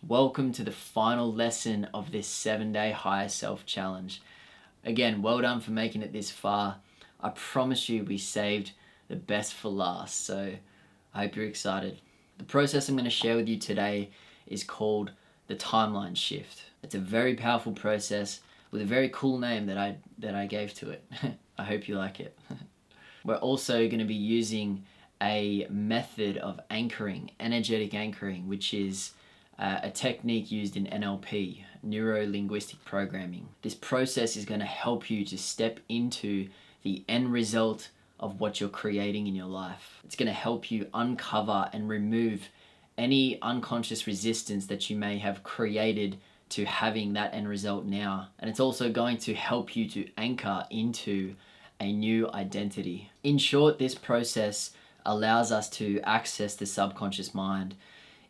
Welcome to the final lesson of this 7-day higher self challenge. Again, well done for making it this far. I promise you we saved the best for last, so I hope you're excited. The process I'm going to share with you today is called the timeline shift. It's a very powerful process with a very cool name that I gave to it. I hope you like it. We're also going to be using a method of anchoring, energetic anchoring, which is a technique used in NLP, neuro-linguistic programming. This process is going to help you to step into the end result of what you're creating in your life. It's going to help you uncover and remove any unconscious resistance that you may have created to having that end result now. And it's also going to help you to anchor into a new identity. In short, this process allows us to access the subconscious mind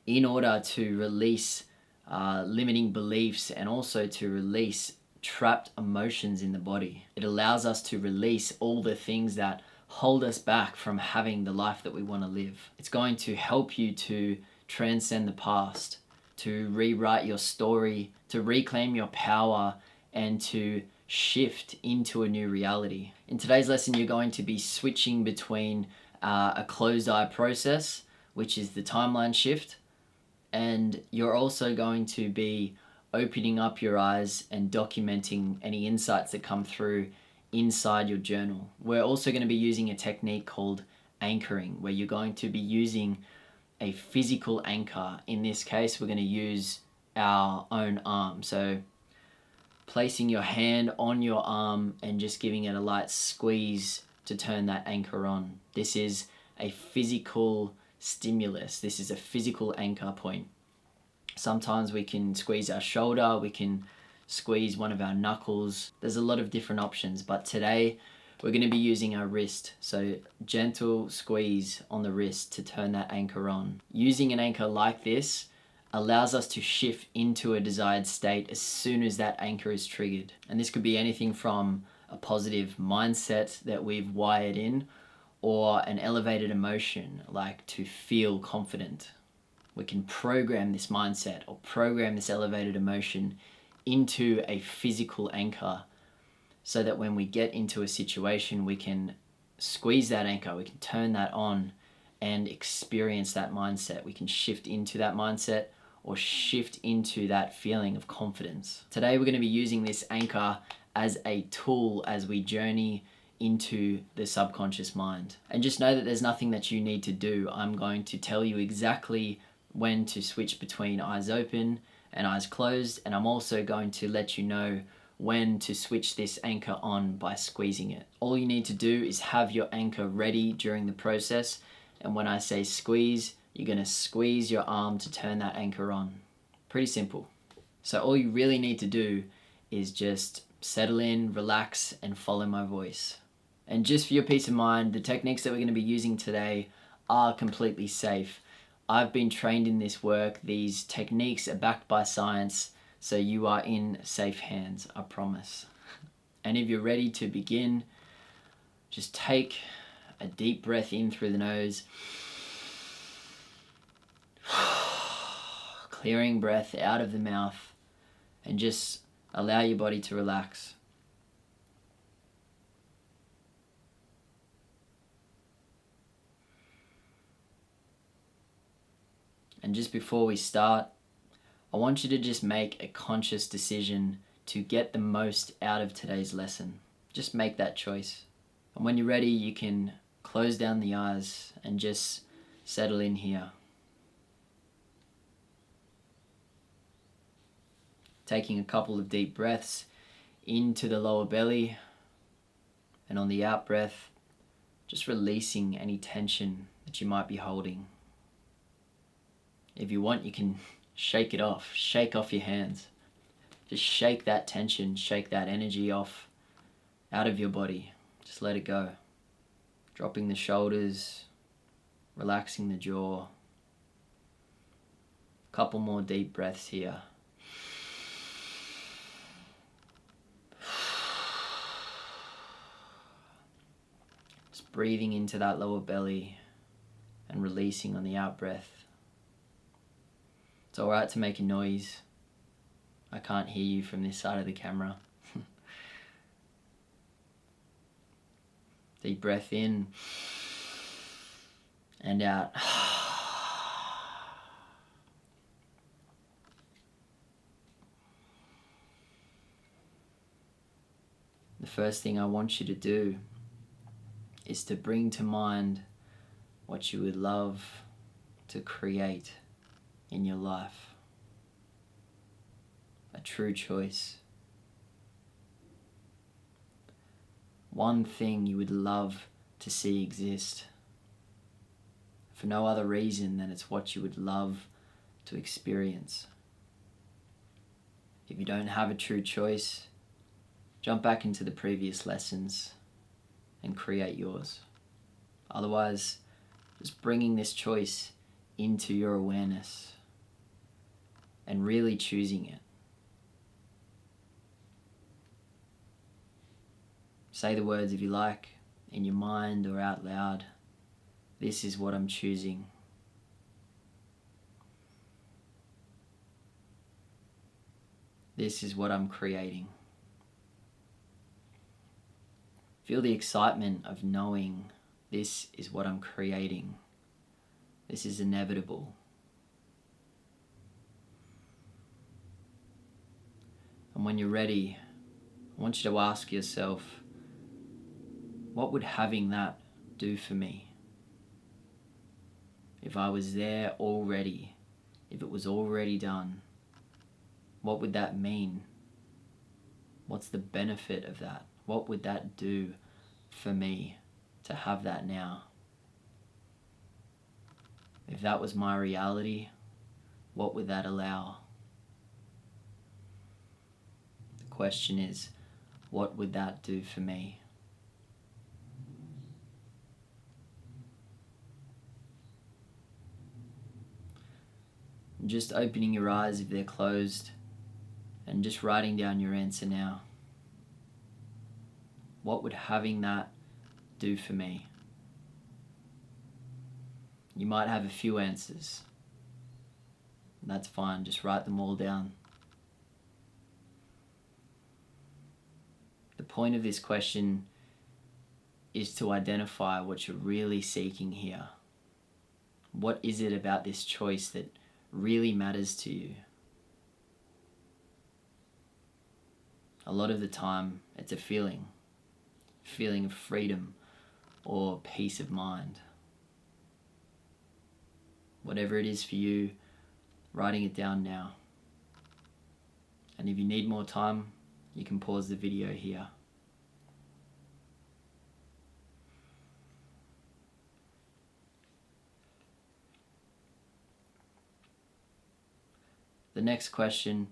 in order to release limiting beliefs and also to release trapped emotions in the body. It allows us to release all the things that hold us back from having the life that we want to live. It's going to help you to transcend the past, to rewrite your story, to reclaim your power, and to shift into a new reality. In today's lesson, you're going to be switching between a closed eye process, which is the timeline shift, and you're also going to be opening up your eyes and documenting any insights that come through inside your journal. We're also going to be using a technique called anchoring, where you're going to be using a physical anchor. In this case, we're going to use our own arm. So placing your hand on your arm and just giving it a light squeeze to turn that anchor on. This is a physical stimulus. This is a physical anchor point. Sometimes we can squeeze our shoulder, we can squeeze one of our knuckles. There's a lot of different options, but today we're going to be using our wrist. So gentle squeeze on the wrist to turn that anchor on. Using an anchor like this allows us to shift into a desired state as soon as that anchor is triggered. And this could be anything from a positive mindset that we've wired in, or an elevated emotion like to feel confident. We can program this mindset or program this elevated emotion into a physical anchor so that when we get into a situation, we can squeeze that anchor, we can turn that on and experience that mindset. We can shift into that mindset or shift into that feeling of confidence. Today, we're going to be using this anchor as a tool as we journey into the subconscious mind. And just know that there's nothing that you need to do. I'm going to tell you exactly when to switch between eyes open and eyes closed, and I'm also going to let you know when to switch this anchor on by squeezing it. All you need to do is have your anchor ready during the process, and when I say squeeze, you're going to squeeze your arm to turn that anchor on. Pretty simple. So all you really need to do is just settle in, relax, and follow my voice. And just for your peace of mind, the techniques that we're going to be using today are completely safe. I've been trained in this work. These techniques are backed by science, so you are in safe hands, I promise. And if you're ready to begin, just take a deep breath in through the nose, clearing breath out of the mouth, and just allow your body to relax. And just before we start, I want you to just make a conscious decision to get the most out of today's lesson. Just make that choice. And when you're ready, you can close down the eyes and just settle in here. Taking a couple of deep breaths into the lower belly, and on the out breath, just releasing any tension that you might be holding. If you want, you can shake it off. Shake off your hands. Just shake that tension, shake that energy off, out of your body. Just let it go. Dropping the shoulders, relaxing the jaw. Couple more deep breaths here. Just breathing into that lower belly and releasing on the out breath. It's alright to make a noise. I can't hear you from this side of the camera. Deep breath in and out. The first thing I want you to do is to bring to mind what you would love to create in your life. A true choice. One thing you would love to see exist, for no other reason than it's what you would love to experience. If you don't have a true choice, jump back into the previous lessons and create yours. Otherwise, just bringing this choice into your awareness and really choosing it. Say the words if you like, in your mind or out loud. This is what I'm choosing. This is what I'm creating. Feel the excitement of knowing this is what I'm creating. This is inevitable. And when you're ready, I want you to ask yourself, what would having that do for me? If I was there already, if it was already done, what would that mean? What's the benefit of that? What would that do for me to have that now? If that was my reality, what would that allow? The question is, what would that do for me? Just opening your eyes if they're closed and just writing down your answer now. What would having that do for me? You might have a few answers. That's fine, just write them all down. The point of this question is to identify what you're really seeking here. What is it about this choice that really matters to you? A lot of the time, it's a feeling of freedom or peace of mind. Whatever it is for you, writing it down now. And if you need more time, you can pause the video here. The next question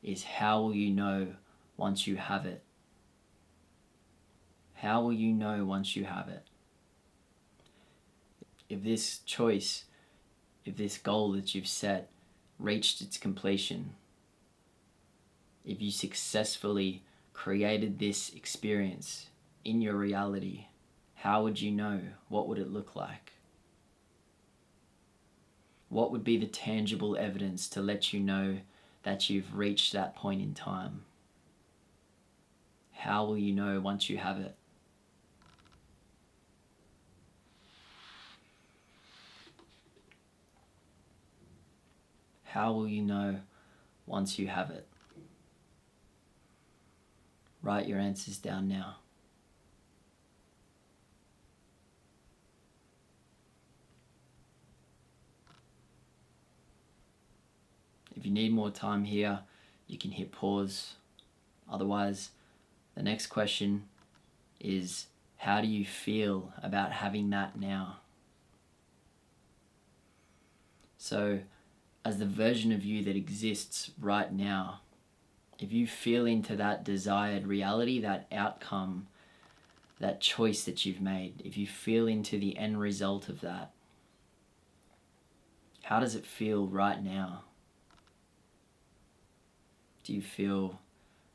is, how will you know once you have it? How will you know once you have it? If this choice, if this goal that you've set reached its completion, if you successfully created this experience in your reality, how would you know? What would it look like? What would be the tangible evidence to let you know that you've reached that point in time? How will you know once you have it? How will you know once you have it? Write your answers down now. If you need more time here, you can hit pause. Otherwise, the next question is, how do you feel about having that now? So, as the version of you that exists right now, if you feel into that desired reality, that outcome, that choice that you've made, if you feel into the end result of that, how does it feel right now? Do you feel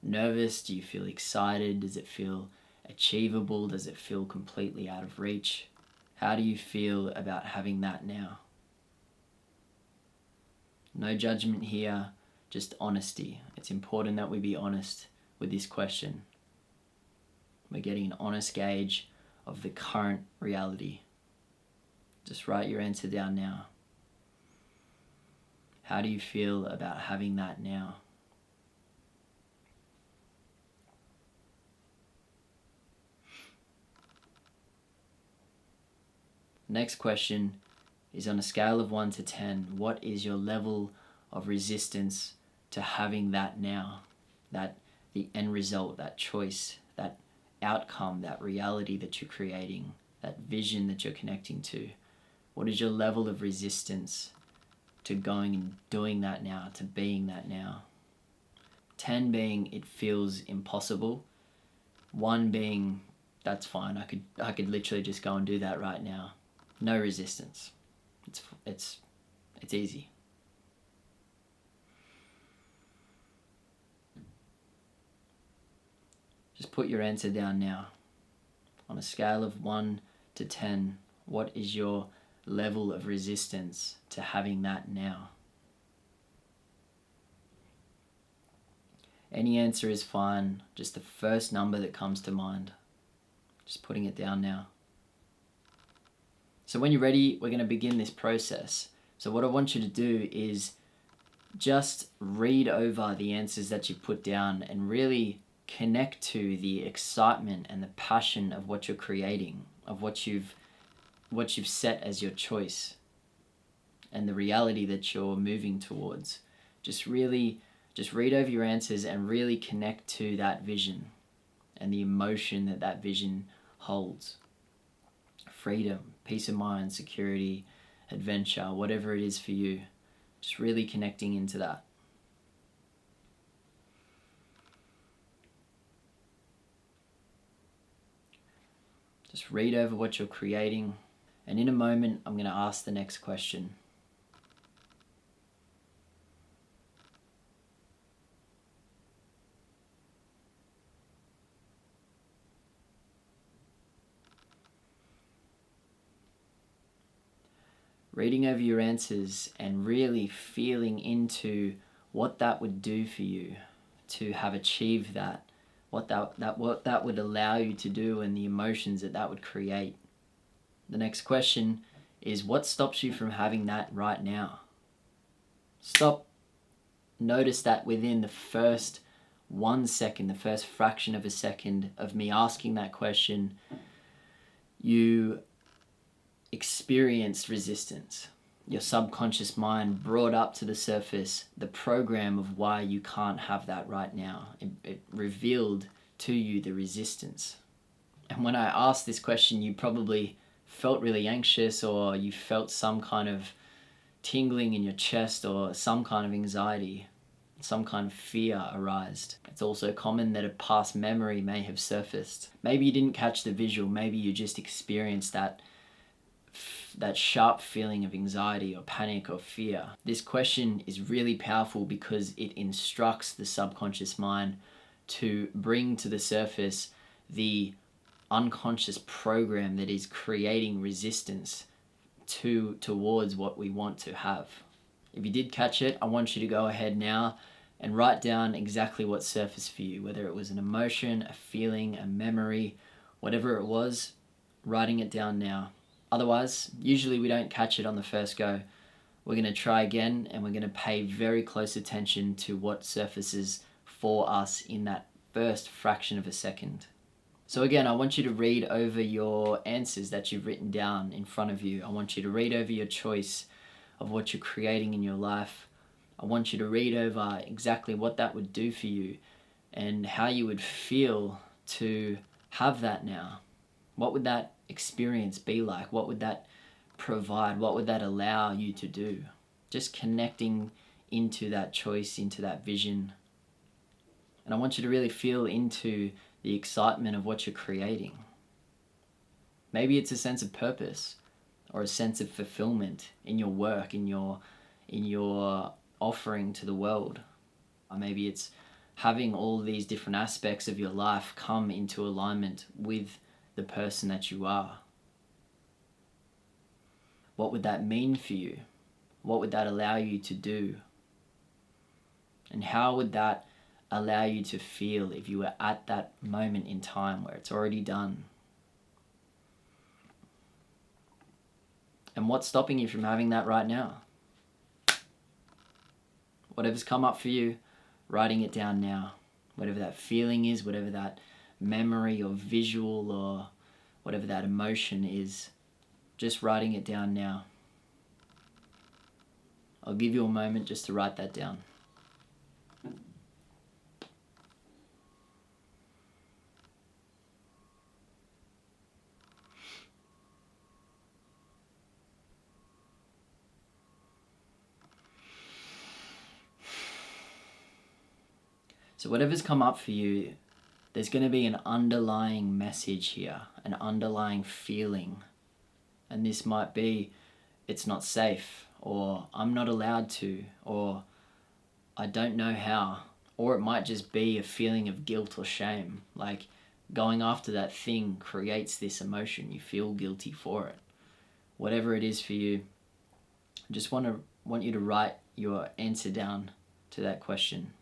nervous? Do you feel excited? Does it feel achievable? Does it feel completely out of reach? How do you feel about having that now? No judgment here, just honesty. It's important that we be honest with this question. We're getting an honest gauge of the current reality. Just write your answer down now. How do you feel about having that now? Next question is, on a scale of 1 to 10, what is your level of resistance to having that now? That the end result, that choice, that outcome, that reality that you're creating, that vision that you're connecting to. What is your level of resistance to going and doing that now, to being that now? 10 being it feels impossible. 1 being that's fine. I could literally just go and do that right now. No resistance. It's easy. Just put your answer down now. On a scale of 1 to 10, what is your level of resistance to having that now? Any answer is fine, just the first number that comes to mind. Just putting it down now. So when you're ready, we're going to begin this process. So what I want you to do is just read over the answers that you put down and really connect to the excitement and the passion of what you're creating, of what you've set as your choice and the reality that you're moving towards. Just read over your answers and really connect to that vision and the emotion that that vision holds. Freedom, peace of mind, security, adventure, whatever it is for you. Just really connecting into that. Just read over what you're creating. And in a moment, I'm going to ask the next question. Reading over your answers and really feeling into what that would do for you to have achieved that, what that would allow you to do and the emotions that would create. The next question is, what stops you from having that right now? Stop. Notice that within the first 1 second, the first fraction of a second of me asking that question, you experienced resistance. Your subconscious mind brought up to the surface the program of why you can't have that right now. It revealed to you the resistance. And when I asked this question, you probably felt really anxious, or you felt some kind of tingling in your chest, or some kind of anxiety, some kind of fear arised. It's also common that a past memory may have surfaced. Maybe you didn't catch the visual, maybe you just experienced that sharp feeling of anxiety or panic or fear. This question is really powerful because it instructs the subconscious mind to bring to the surface the unconscious program that is creating resistance towards what we want to have. If you did catch it, I want you to go ahead now and write down exactly what surfaced for you, whether it was an emotion, a feeling, a memory, whatever it was, writing it down now. Otherwise, usually we don't catch it on the first go. We're going to try again, and we're going to pay very close attention to what surfaces for us in that first fraction of a second. So again, I want you to read over your answers that you've written down in front of you. I want you to read over your choice of what you're creating in your life. I want you to read over exactly what that would do for you and how you would feel to have that now. What would that experience be like? What would that provide? What would that allow you to do? Just connecting into that choice, into that vision. And I want you to really feel into the excitement of what you're creating. Maybe it's a sense of purpose or a sense of fulfillment in your work, in your offering to the world. Or maybe it's having all these different aspects of your life come into alignment with the person that you are. What would that mean for you? What would that allow you to do? And how would that allow you to feel if you were at that moment in time where it's already done? And what's stopping you from having that right now? Whatever's come up for you, writing it down now. Whatever that feeling is, whatever that memory or visual or whatever that emotion is, just writing it down now. I'll give you a moment just to write that down. So whatever's come up for you, there's going to be an underlying message here, an underlying feeling. And this might be, it's not safe, or I'm not allowed to, or I don't know how. Or it might just be a feeling of guilt or shame. Like going after that thing creates this emotion. You feel guilty for it. Whatever it is for you, I just want you to write your answer down to that question.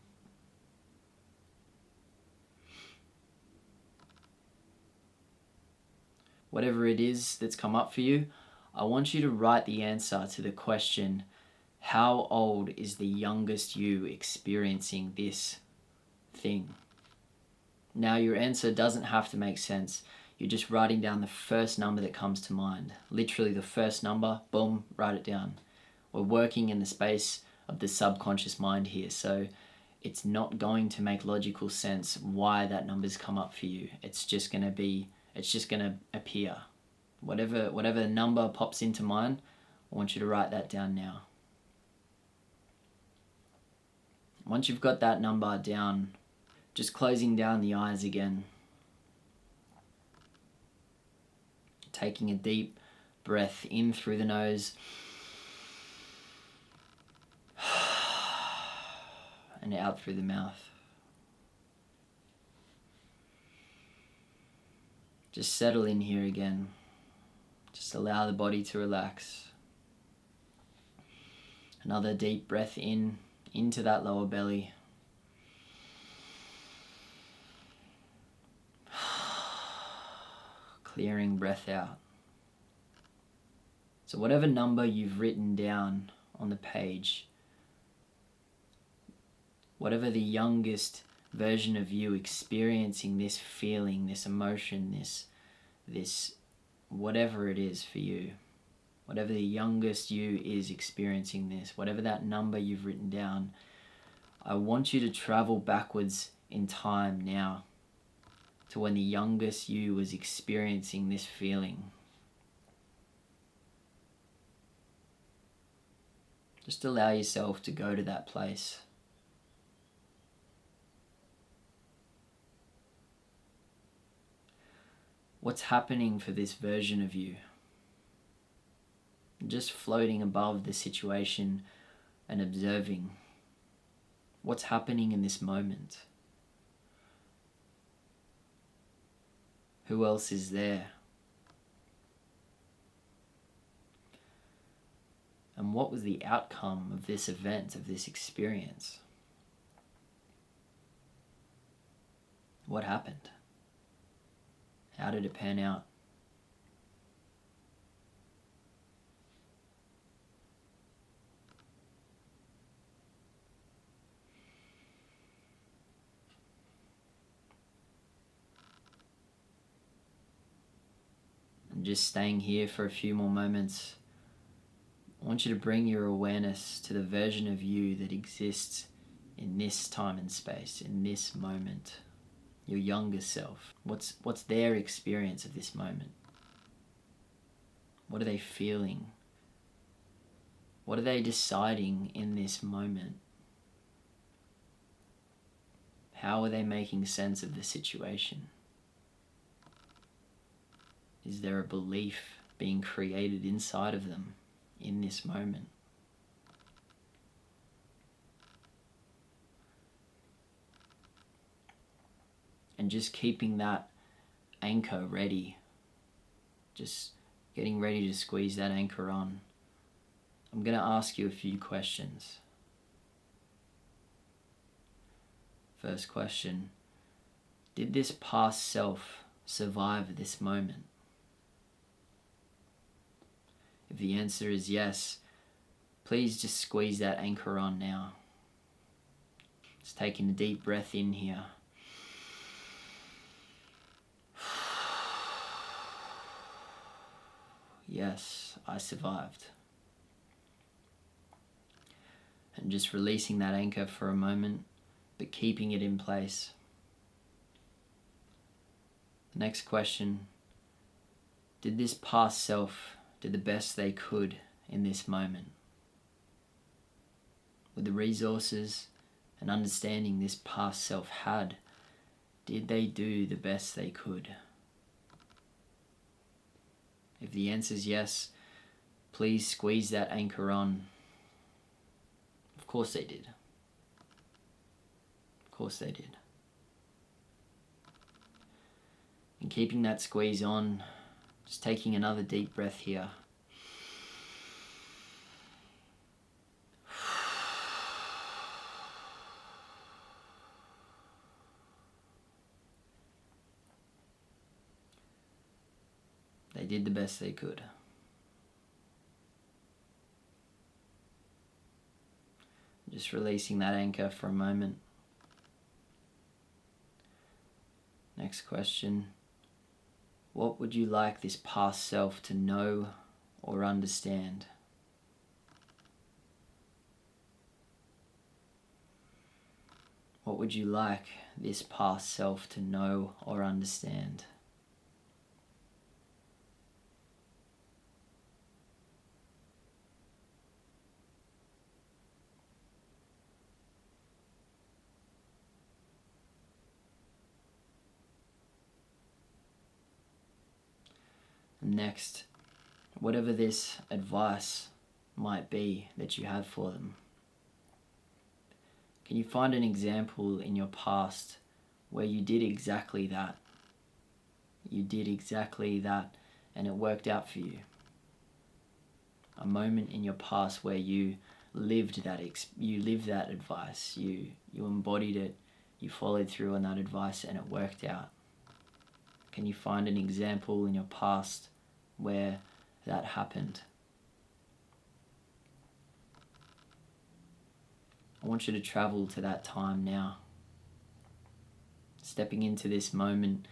Whatever it is that's come up for you, I want you to write the answer to the question, how old is the youngest you experiencing this thing? Now your answer doesn't have to make sense. You're just writing down the first number that comes to mind. Literally the first number, boom, write it down. We're working in the space of the subconscious mind here, so it's not going to make logical sense why that number's come up for you. It's just going to appear. Whatever number pops into mind, I want you to write that down now. Once you've got that number down, just closing down the eyes again. Taking a deep breath in through the nose. And out through the mouth. Just settle in here again. Just allow the body to relax. Another deep breath in, into that lower belly. Clearing breath out. So whatever number you've written down on the page, whatever the youngest version of you experiencing this feeling, this emotion, this whatever it is for you, whatever the youngest you is experiencing this, whatever that number you've written down, I want you to travel backwards in time now to when the youngest you was experiencing this feeling. Just allow yourself to go to that place. What's happening for this version of you? Just floating above the situation and observing. What's happening in this moment? Who else is there? And what was the outcome of this event, of this experience? What happened? How did it pan out? And just staying here for a few more moments, I want you to bring your awareness to the version of you that exists in this time and space, in this moment. Your younger self. What's their experience of this moment? What are they feeling? What are they deciding in this moment? How are they making sense of the situation? Is there a belief being created inside of them in this moment? And just keeping that anchor ready. Just getting ready to squeeze that anchor on. I'm going to ask you a few questions. First question, did this past self survive this moment? If the answer is yes, please just squeeze that anchor on now. Just taking a deep breath in here. Yes, I survived. And just releasing that anchor for a moment, but keeping it in place. The next question, did this past self do the best they could in this moment? With the resources and understanding this past self had, did they do the best they could? If the answer is yes, please squeeze that anchor on. Of course they did. Of course they did. And keeping that squeeze on, just taking another deep breath here. They did the best they could. Just releasing that anchor for a moment. Next question. What would you like this past self to know or understand? What would you like this past self to know or understand? Next, whatever this advice might be that you have for them, can you find an example in your past where you did exactly that? You did exactly that and it worked out for you. A moment in your past where you lived that advice, you embodied it, you followed through on that advice and it worked out. Can you find an example in your past where that happened? I want you to travel to that time now. Stepping into this moment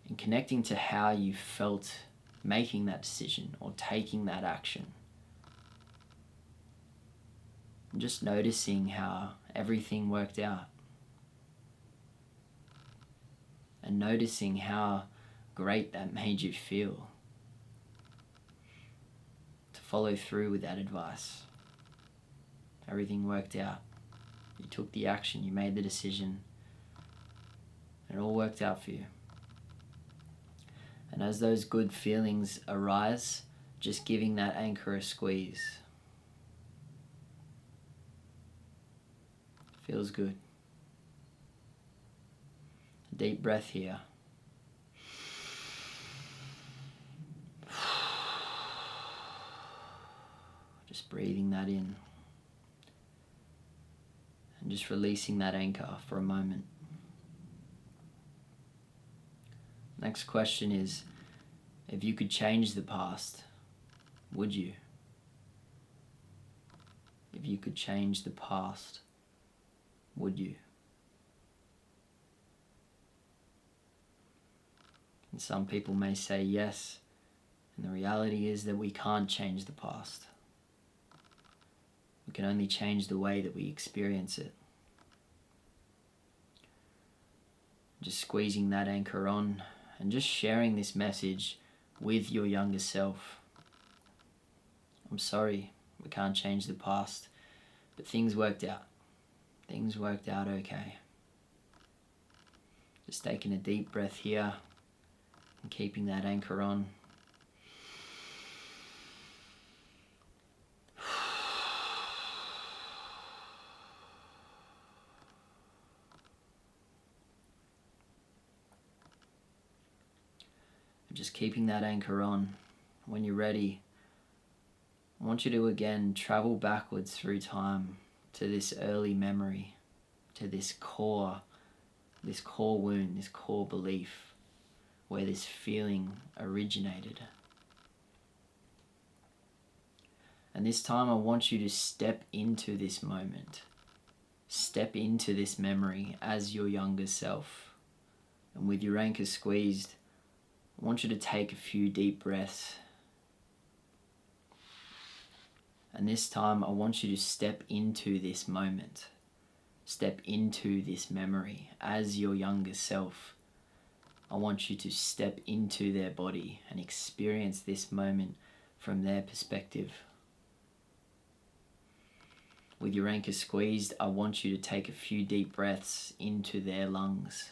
and connecting to how you felt making that decision or taking that action. And just noticing how everything worked out. And noticing how great that made you feel to follow through with that advice. Everything worked out. You took the action, you made the decision, and it all worked out for you. And as those good feelings arise, just giving that anchor a squeeze. Feels good. Deep breath here. Just breathing that in. And just releasing that anchor for a moment. Next question is, if you could change the past, would you? If you could change the past, would you? And some people may say yes, and the reality is that we can't change the past. We can only change the way that we experience it. Just squeezing that anchor on and just sharing this message with your younger self. I'm sorry, we can't change the past, but things worked out. Things worked out okay. Just taking a deep breath here and keeping that anchor on. Just keeping that anchor on. When you're ready, I want you to again travel backwards through time to this early memory, to this core this core wound, this core belief, where this feeling originated. And this time I want you to step into this moment. Step into this memory as your younger self. And with your anchor squeezed, I want you to take a few deep breaths. And this time I want you to step into this moment. Step into this memory as your younger self. I want you to step into their body and experience this moment from their perspective. With your anchor squeezed, I want you to take a few deep breaths into their lungs.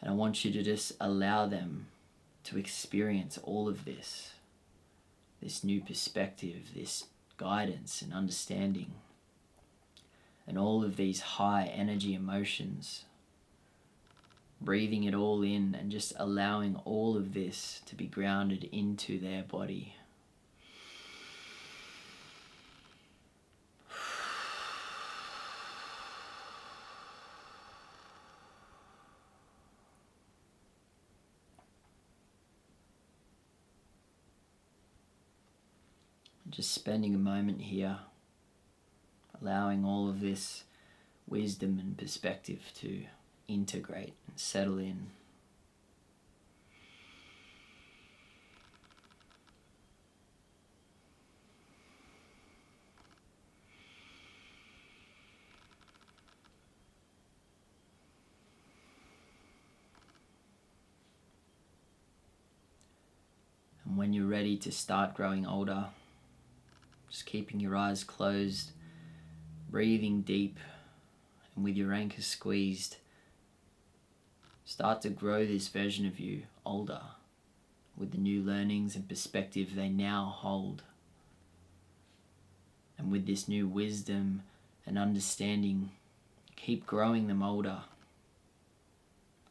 And I want you to just allow them to experience all of this new perspective, this guidance and understanding, and all of these high energy emotions. Breathing it all in and just allowing all of this to be grounded into their body. Just spending a moment here, allowing all of this wisdom and perspective to integrate and settle in. And when you're ready to start growing older, just keeping your eyes closed, breathing deep, and with your anchor squeezed, start to grow this version of you older with the new learnings and perspective they now hold. And with this new wisdom and understanding, keep growing them older,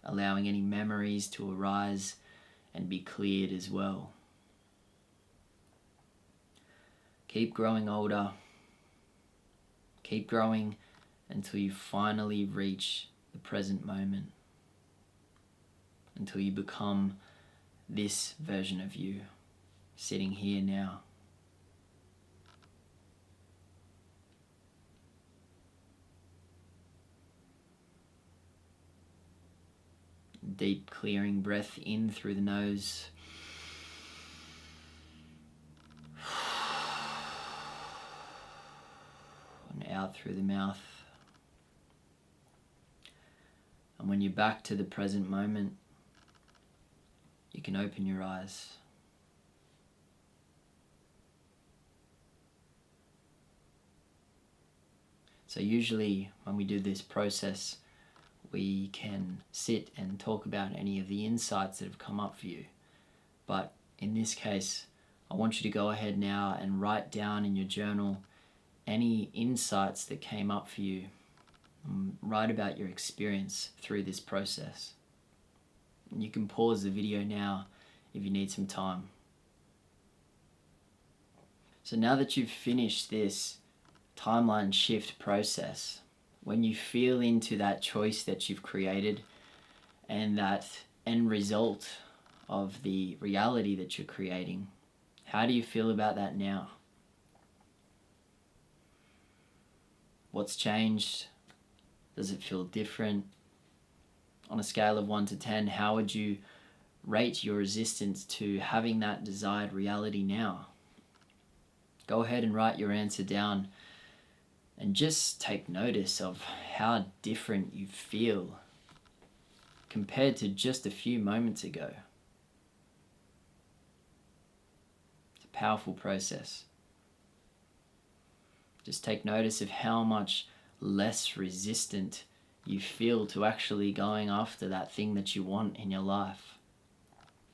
allowing any memories to arise and be cleared as well. Keep growing older. Keep growing until you finally reach the present moment. Until you become this version of you, sitting here now. Deep clearing breath in through the nose. And out through the mouth. And when you're back to the present moment, you can open your eyes. So usually when we do this process, we can sit and talk about any of the insights that have come up for you. But in this case, I want you to go ahead now and write down in your journal any insights that came up for you. Write about your experience through this process. You can pause the video now if you need some time. So now that you've finished this timeline shift process, when you feel into that choice that you've created and that end result of the reality that you're creating, how do you feel about that now? What's changed? Does it feel different? On a scale of 1 to 10, how would you rate your resistance to having that desired reality now? Go ahead and write your answer down and just take notice of how different you feel compared to just a few moments ago. It's a powerful process. Just take notice of how much less resistant you feel to actually going after that thing that you want in your life.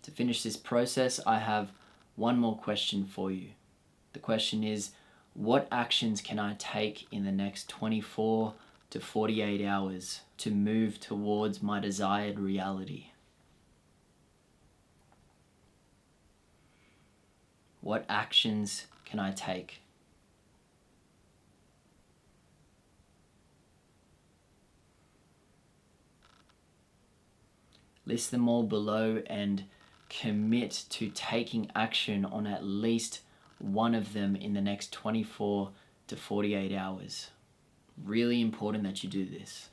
To finish this process, I have one more question for you. The question is, what actions can I take in the next 24 to 48 hours to move towards my desired reality? What actions can I take? List them all below and commit to taking action on at least one of them in the next 24 to 48 hours. Really important that you do this.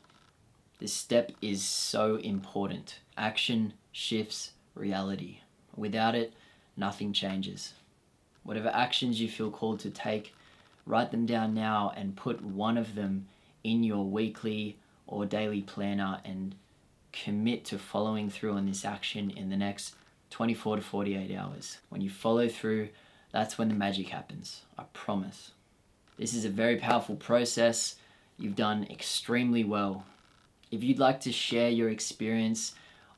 This step is so important. Action shifts reality. Without it, nothing changes. Whatever actions you feel called to take, write them down now and put one of them in your weekly or daily planner and commit to following through on this action in the next 24 to 48 hours. When you follow through, that's when the magic happens. I promise. This is a very powerful process. You've done extremely well. If you'd like to share your experience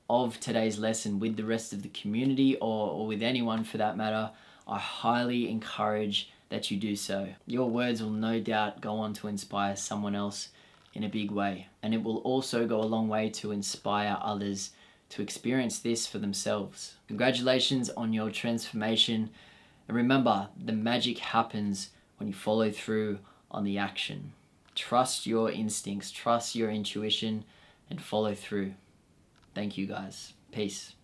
of today's lesson with the rest of the community or with anyone for that matter, I highly encourage that you do so. Your words will no doubt go on to inspire someone else in a big way, and it will also go a long way to inspire others to experience this for themselves. Congratulations on your transformation, and remember, the magic happens when you follow through on the action. Trust your instincts, trust your intuition, and follow through. Thank you guys. Peace.